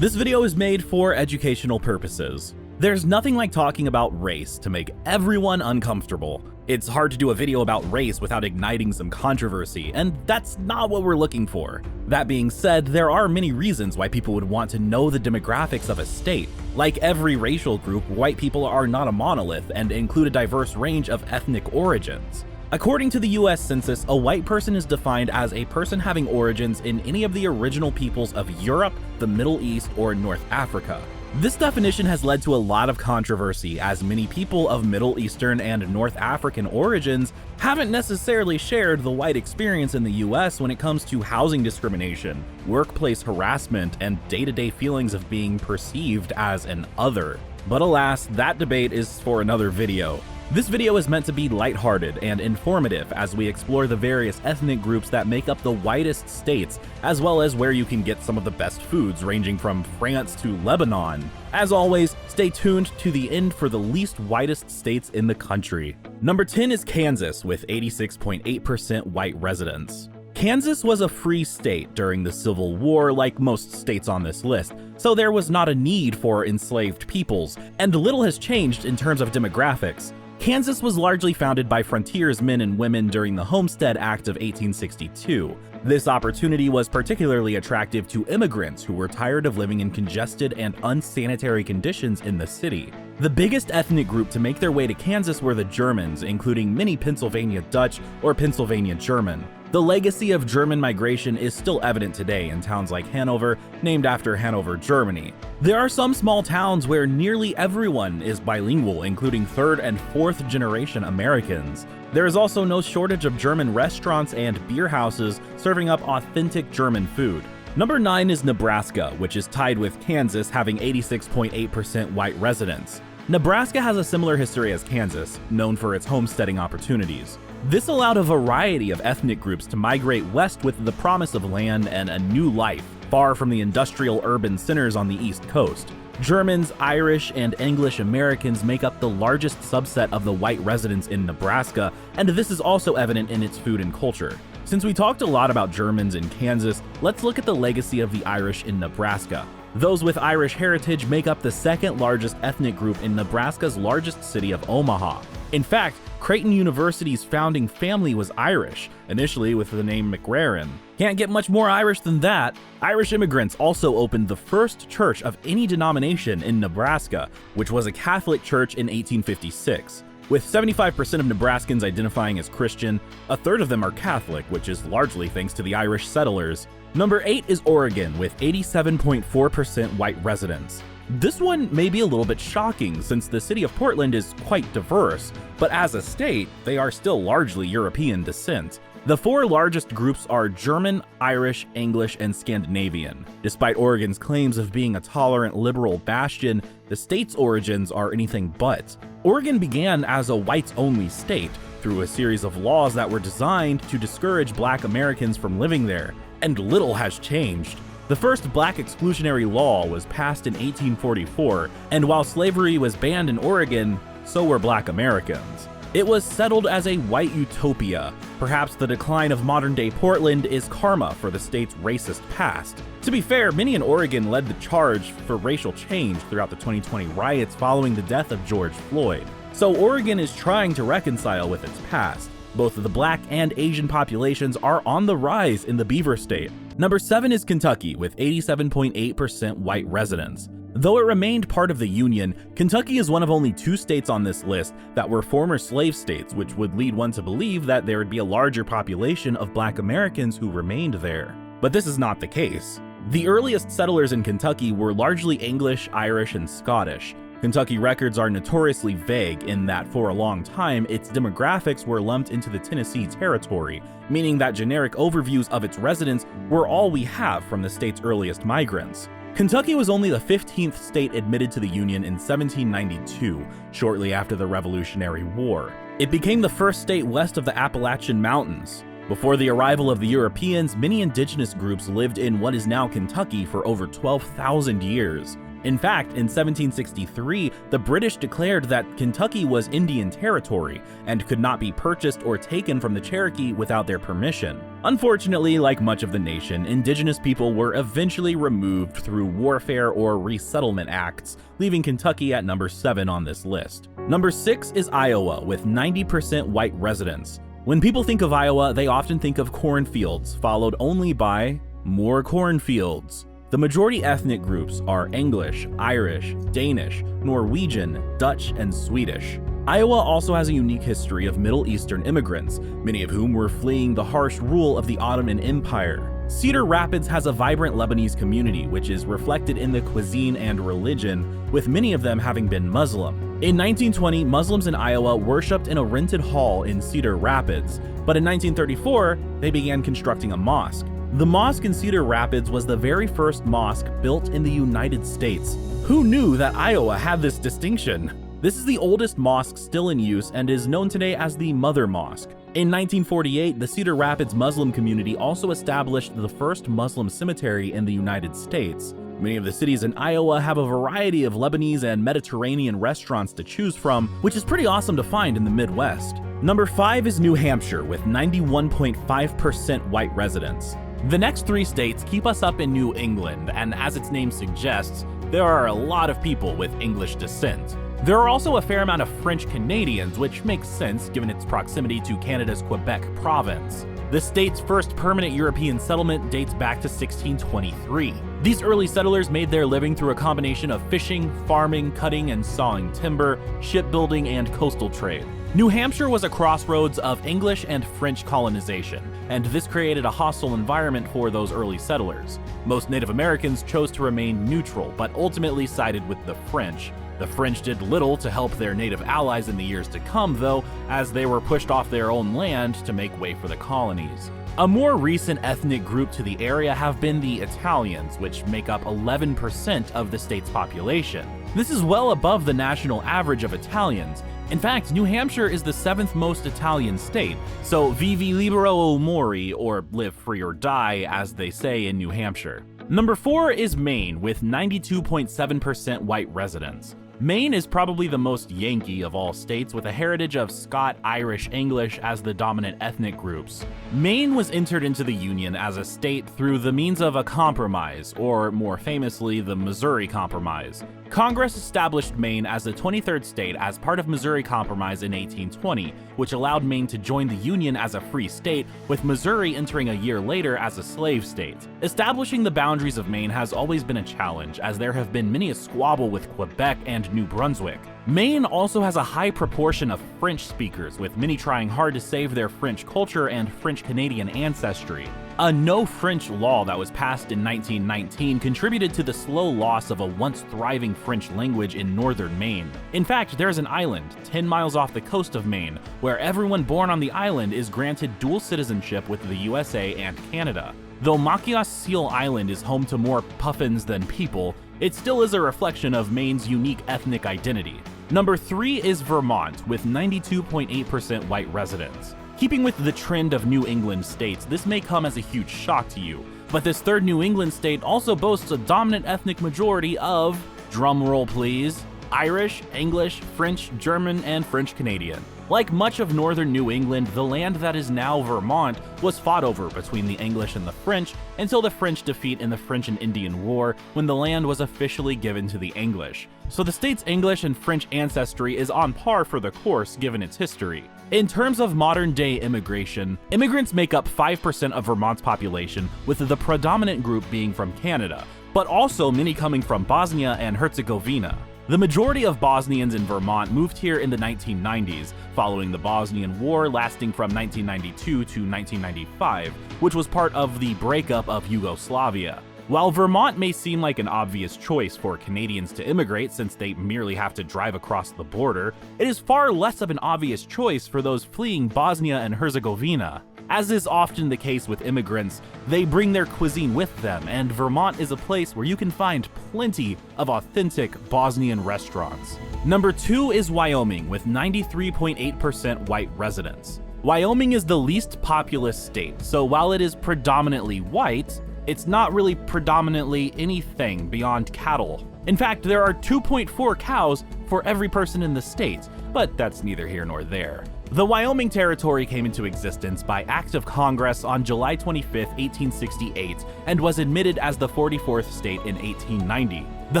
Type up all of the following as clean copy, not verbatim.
This video is made for educational purposes. There's nothing like talking about race to make everyone uncomfortable. It's hard to do a video about race without igniting some controversy, and that's not what we're looking for. That being said, there are many reasons why people would want to know the demographics of a state. Like every racial group, white people are not a monolith and include a diverse range of ethnic origins. According to the US Census, a white person is defined as a person having origins in any of the original peoples of Europe, the Middle East, or North Africa. This definition has led to a lot of controversy, as many people of Middle Eastern and North African origins haven't necessarily shared the white experience in the US when it comes to housing discrimination, workplace harassment, and day-to-day feelings of being perceived as an other. But alas, that debate is for another video. This video is meant to be lighthearted and informative as we explore the various ethnic groups that make up the whitest states, as well as where you can get some of the best foods ranging from France to Lebanon. As always, stay tuned to the end for the least whitest states in the country. Number 10 is Kansas with 86.8% white residents. Kansas was a free state during the Civil War, like most states on this list, so there was not a need for enslaved peoples, and little has changed in terms of demographics. Kansas was largely founded by frontiersmen and women during the Homestead Act of 1862. This opportunity was particularly attractive to immigrants who were tired of living in congested and unsanitary conditions in the city. The biggest ethnic group to make their way to Kansas were the Germans, including many Pennsylvania Dutch or Pennsylvania German. The legacy of German migration is still evident today in towns like Hanover, named after Hanover, Germany. There are some small towns where nearly everyone is bilingual, including third and fourth generation Americans. There is also no shortage of German restaurants and beer houses serving up authentic German food. Number 9 is Nebraska, which is tied with Kansas, having 86.8% white residents. Nebraska has a similar history as Kansas, known for its homesteading opportunities. This allowed a variety of ethnic groups to migrate west with the promise of land and a new life, far from the industrial urban centers on the East Coast. Germans, Irish, and English Americans make up the largest subset of the white residents in Nebraska, and this is also evident in its food and culture. Since we talked a lot about Germans in Kansas, let's look at the legacy of the Irish in Nebraska. Those with Irish heritage make up the second largest ethnic group in Nebraska's largest city of Omaha. In fact, Creighton University's founding family was Irish, initially with the name McRaran. Can't get much more Irish than that. Irish immigrants also opened the first church of any denomination in Nebraska, which was a Catholic church in 1856. With 75% of Nebraskans identifying as Christian, a third of them are Catholic, which is largely thanks to the Irish settlers. Number 8 is Oregon with 87.4% white residents. This one may be a little bit shocking since the city of Portland is quite diverse, but as a state, they are still largely European descent. The four largest groups are German, Irish, English, and Scandinavian. Despite Oregon's claims of being a tolerant liberal bastion, the state's origins are anything but. Oregon began as a whites-only state through a series of laws that were designed to discourage Black Americans from living there, and little has changed. The first Black exclusionary law was passed in 1844, and while slavery was banned in Oregon, so were Black Americans. It was settled as a white utopia. Perhaps the decline of modern-day Portland is karma for the state's racist past. To be fair, many in Oregon led the charge for racial change throughout the 2020 riots following the death of George Floyd. So Oregon is trying to reconcile with its past. Both the Black and Asian populations are on the rise in the Beaver State. Number 7 is Kentucky with 87.8% white residents. Though it remained part of the Union, Kentucky is one of only 2 states on this list that were former slave states, which would lead one to believe that there would be a larger population of Black Americans who remained there. But this is not the case. The earliest settlers in Kentucky were largely English, Irish, and Scottish. Kentucky records are notoriously vague in that for a long time, its demographics were lumped into the Tennessee Territory, meaning that generic overviews of its residents were all we have from the state's earliest migrants. Kentucky was only the 15th state admitted to the Union in 1792, shortly after the Revolutionary War. It became the first state west of the Appalachian Mountains. Before the arrival of the Europeans, many indigenous groups lived in what is now Kentucky for over 12,000 years. In fact, in 1763, the British declared that Kentucky was Indian territory and could not be purchased or taken from the Cherokee without their permission. Unfortunately, like much of the nation, indigenous people were eventually removed through warfare or resettlement acts, leaving Kentucky at number 7 on this list. Number 6 is Iowa, with 90% white residents. When people think of Iowa, they often think of cornfields, followed only by more cornfields. The majority ethnic groups are English, Irish, Danish, Norwegian, Dutch, and Swedish. Iowa also has a unique history of Middle Eastern immigrants, many of whom were fleeing the harsh rule of the Ottoman Empire. Cedar Rapids has a vibrant Lebanese community, which is reflected in the cuisine and religion, with many of them having been Muslim. In 1920, Muslims in Iowa worshipped in a rented hall in Cedar Rapids, but in 1934, they began constructing a mosque. The mosque in Cedar Rapids was the very first mosque built in the United States. Who knew that Iowa had this distinction? This is the oldest mosque still in use and is known today as the Mother Mosque. In 1948, the Cedar Rapids Muslim community also established the first Muslim cemetery in the United States. Many of the cities in Iowa have a variety of Lebanese and Mediterranean restaurants to choose from, which is pretty awesome to find in the Midwest. Number 5 is New Hampshire, with 91.5% white residents. The next 3 states keep us up in New England, and as its name suggests, there are a lot of people with English descent. There are also a fair amount of French Canadians, which makes sense given its proximity to Canada's Quebec province. The state's first permanent European settlement dates back to 1623. These early settlers made their living through a combination of fishing, farming, cutting and sawing timber, shipbuilding, and coastal trade. New Hampshire was a crossroads of English and French colonization, and this created a hostile environment for those early settlers. Most Native Americans chose to remain neutral, but ultimately sided with the French. The French did little to help their native allies in the years to come, though, as they were pushed off their own land to make way for the colonies. A more recent ethnic group to the area have been the Italians, which make up 11% of the state's population. This is well above the national average of Italians. In fact, New Hampshire is the 7th most Italian state, so vivi libero o mori, or live free or die, as they say in New Hampshire. Number 4 is Maine, with 92.7% white residents. Maine is probably the most Yankee of all states, with a heritage of Scott, Irish, English as the dominant ethnic groups. Maine was entered into the Union as a state through the means of a compromise, or more famously, the Missouri Compromise. Congress established Maine as the 23rd state as part of Missouri Compromise in 1820, which allowed Maine to join the Union as a free state, with Missouri entering a year later as a slave state. Establishing the boundaries of Maine has always been a challenge, as there have been many a squabble with Quebec and New Brunswick. Maine also has a high proportion of French speakers, with many trying hard to save their French culture and French-Canadian ancestry. A no-French law that was passed in 1919 contributed to the slow loss of a once thriving French language in northern Maine. In fact, there is an island, 10 miles off the coast of Maine, where everyone born on the island is granted dual citizenship with the USA and Canada. Though Machias Seal Island is home to more puffins than people, it still is a reflection of Maine's unique ethnic identity. Number 3 is Vermont, with 92.8% white residents. Keeping with the trend of New England states, this may come as a huge shock to you, but this third New England state also boasts a dominant ethnic majority of, drumroll please, Irish, English, French, German, and French Canadian. Like much of northern New England, the land that is now Vermont was fought over between the English and the French until the French defeat in the French and Indian War, when the land was officially given to the English. So the state's English and French ancestry is on par for the course given its history. In terms of modern-day immigration, immigrants make up 5% of Vermont's population, with the predominant group being from Canada, but also many coming from Bosnia and Herzegovina. The majority of Bosnians in Vermont moved here in the 1990s, following the Bosnian War lasting from 1992 to 1995, which was part of the breakup of Yugoslavia. While Vermont may seem like an obvious choice for Canadians to immigrate since they merely have to drive across the border, it is far less of an obvious choice for those fleeing Bosnia and Herzegovina. As is often the case with immigrants, they bring their cuisine with them, and Vermont is a place where you can find plenty of authentic Bosnian restaurants. Number 2 is Wyoming, with 93.8% white residents. Wyoming is the least populous state, so while it is predominantly white, it's not really predominantly anything beyond cattle. In fact, there are 2.4 cows for every person in the state, but that's neither here nor there. The Wyoming Territory came into existence by Act of Congress on July 25, 1868, and was admitted as the 44th state in 1890. The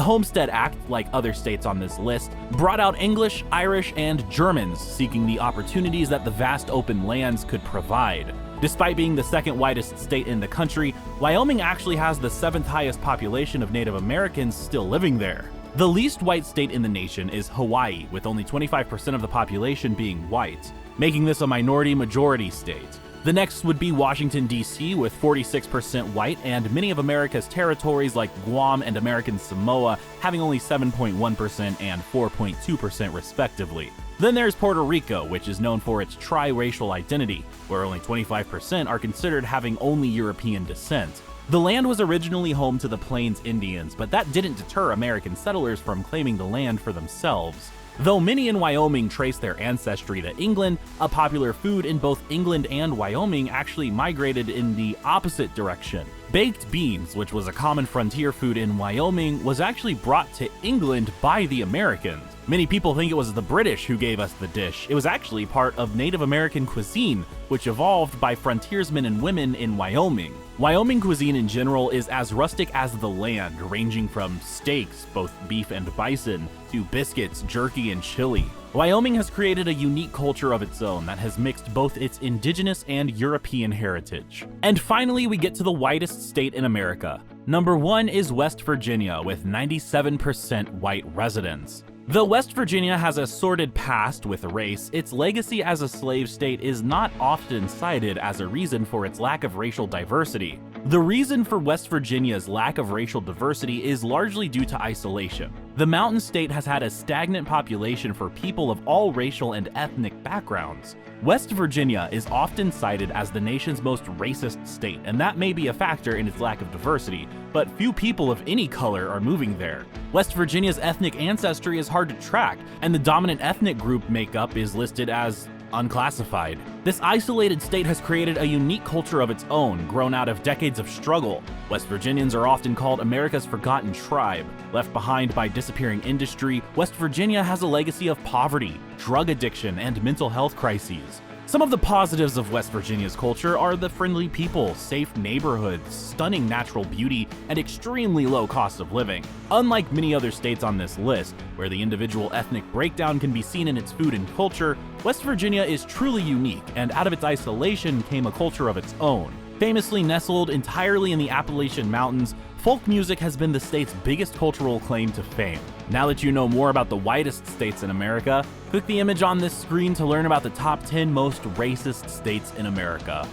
Homestead Act, like other states on this list, brought out English, Irish, and Germans seeking the opportunities that the vast open lands could provide. Despite being the second whitest state in the country, Wyoming actually has the 7th highest population of Native Americans still living there. The least white state in the nation is Hawaii, with only 25% of the population being white, making this a minority-majority state. The next would be Washington, D.C., with 46% white, and many of America's territories like Guam and American Samoa having only 7.1% and 4.2% respectively. Then there's Puerto Rico, which is known for its tri-racial identity, where only 25% are considered having only European descent. The land was originally home to the Plains Indians, but that didn't deter American settlers from claiming the land for themselves. Though many in Wyoming trace their ancestry to England, a popular food in both England and Wyoming actually migrated in the opposite direction. Baked beans, which was a common frontier food in Wyoming, was actually brought to England by the Americans. Many people think it was the British who gave us the dish. It was actually part of Native American cuisine, which evolved by frontiersmen and women in Wyoming. Wyoming cuisine in general is as rustic as the land, ranging from steaks, both beef and bison, to biscuits, jerky, and chili. Wyoming has created a unique culture of its own that has mixed both its indigenous and European heritage. And finally, we get to the whitest state in America. Number 1 is West Virginia, with 97% white residents. Though West Virginia has a sordid past with race, its legacy as a slave state is not often cited as a reason for its lack of racial diversity. The reason for West Virginia's lack of racial diversity is largely due to isolation. The mountain state has had a stagnant population for people of all racial and ethnic backgrounds. West Virginia is often cited as the nation's most racist state, and that may be a factor in its lack of diversity, but few people of any color are moving there. West Virginia's ethnic ancestry is hard to track, and the dominant ethnic group makeup is listed as unclassified. This isolated state has created a unique culture of its own, grown out of decades of struggle. West Virginians are often called America's forgotten tribe. Left behind by disappearing industry, West Virginia has a legacy of poverty, drug addiction, and mental health crises. Some of the positives of West Virginia's culture are the friendly people, safe neighborhoods, stunning natural beauty, and extremely low cost of living. Unlike many other states on this list, where the individual ethnic breakdown can be seen in its food and culture, West Virginia is truly unique, and out of its isolation came a culture of its own. Famously nestled entirely in the Appalachian Mountains, folk music has been the state's biggest cultural claim to fame. Now that you know more about the whitest states in America, click the image on this screen to learn about the top 10 most racist states in America.